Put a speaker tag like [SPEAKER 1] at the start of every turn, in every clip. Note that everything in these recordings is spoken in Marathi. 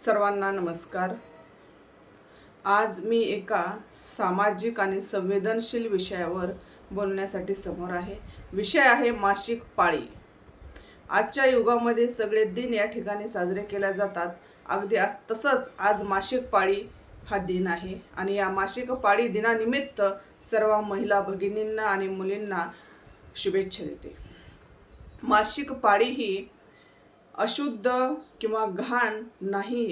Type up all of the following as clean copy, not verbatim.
[SPEAKER 1] सर्वांना नमस्कार। आज मी एका सामाजिक आणि संवेदनशील विषयावर बोलण्यासाठी समोर आहे। विषय आहे मासिक पाळी। आजच्या युगामध्ये सगळे दिन या ठिकाणी साजरे केले जातात। अगदी तसंच आज मासिक पाळी हा दिन आहे आणि या मासिक पाळी दिनानिमित्त सर्व महिला भगिनींना आणि मुलींना शुभेच्छा देते। मासिक पाळी ही अशुद्ध किंवा घाण नाही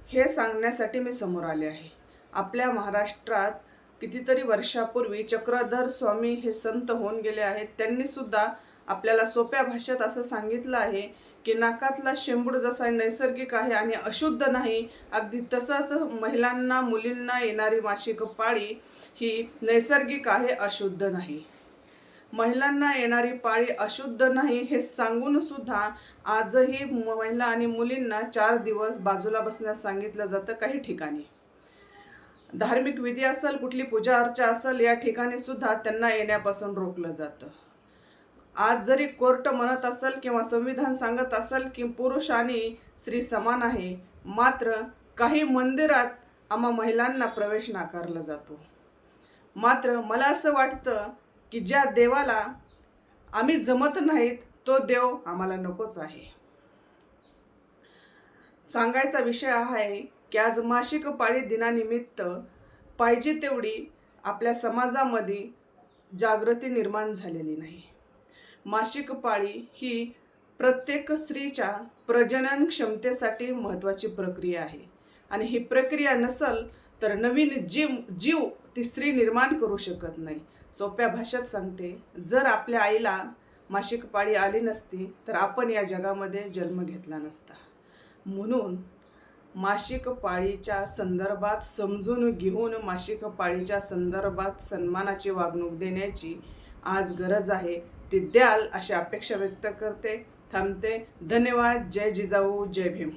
[SPEAKER 1] हे सांगण्यासाठी मी समोर आले आहे। आपल्या महाराष्ट्रात कितीतरी वर्षापूर्वी चक्रधर स्वामी हे संत होऊन गेले आहेत। त्यांनी सुद्धा आपल्याला सोप्या भाषेत असं सांगितलं आहे की नाकातला शेंबूड जसा नैसर्गिक आहे आणि अशुद्ध नाही, अगदी तसंच महिलांना मुलींना येणारी मासिक पाळी ही नैसर्गिक आहे, अशुद्ध नाही। महिलांना येणारी पाळी अशुद्ध नाही हे सांगून सुद्धा आजही महिला आणि मुलींना 4 दिवस बाजूला बसण्यास सांगितलं जातं। काही ठिकाणी धार्मिक विधी असेल, कुठली पूजा अर्चा असेल, या ठिकाणी सुद्धा त्यांना येण्यापासून रोखलं जातं। आज जरी कोर्ट म्हणत असेल किंवा संविधान सांगत असेल की पुरुष आणि स्त्री समान आहे, मात्र काही मंदिरात आम्हा महिलांना प्रवेश नाकारला जातो। मात्र मला असं वाटतं की ज्या देवाला आम्ही जमत नाहीत तो देव आम्हाला नकोच आहे। सांगायचा विषय आहे की आज मासिक पाळी दिनानिमित्त पाहिजे तेवढी आपल्या समाजामध्ये जागृती निर्माण झालेली नाही। मासिक पाळी ही प्रत्येक स्त्रीच्या प्रजनन क्षमतेसाठी महत्त्वाची प्रक्रिया आहे आणि ही प्रक्रिया नसेल तर नवीन जीव ती स्त्री निर्माण करू शकत नाही। सोप्या भाषेत सांगते, जर आपल्या आईला मासिक पाळी आली नसती तर आपण या जगामध्ये जन्म घेतला नसता। म्हणून मासिक पाळीच्या संदर्भात समजून घेऊन मासिक पाळीच्या संदर्भात सन्मानाची वागणूक देण्याची आज गरज आहे। ती द्याल अशी अपेक्षा व्यक्त करते। थांबते। धन्यवाद। जय जिजाऊ, जय भीम।